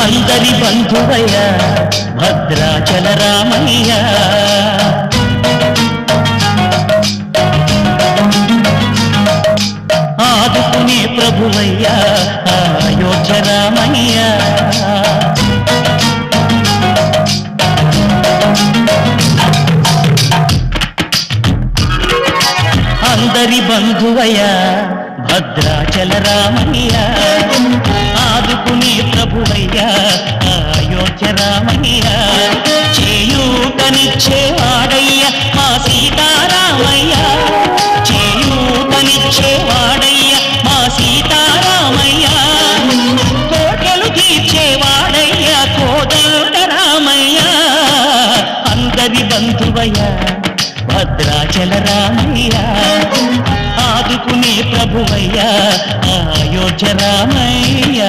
అందరి బంధువయ్య భద్రాచల రామయ్య ఆదుకునే ప్రభువయ్య అయోధ్య రామయ్య అందరి బంధువయ్య భద్రాచల రామయ్య ఆదుకునే ప్రభువయ్య అయోధ్య రామయ్య చేయూతనిచ్చేవాడయ్య మా సీతారామయ్య చేయూతనిచ్చేవాడయ్య మా సీతారామయ్య కోటలు తీర్చేవాడయ్య కోదండ రామయ్య అందరి బంధువయ్య భద్రాచల రామయ్య ఆదుకునే ప్రభువయ్య అయోధ్య రామయ్య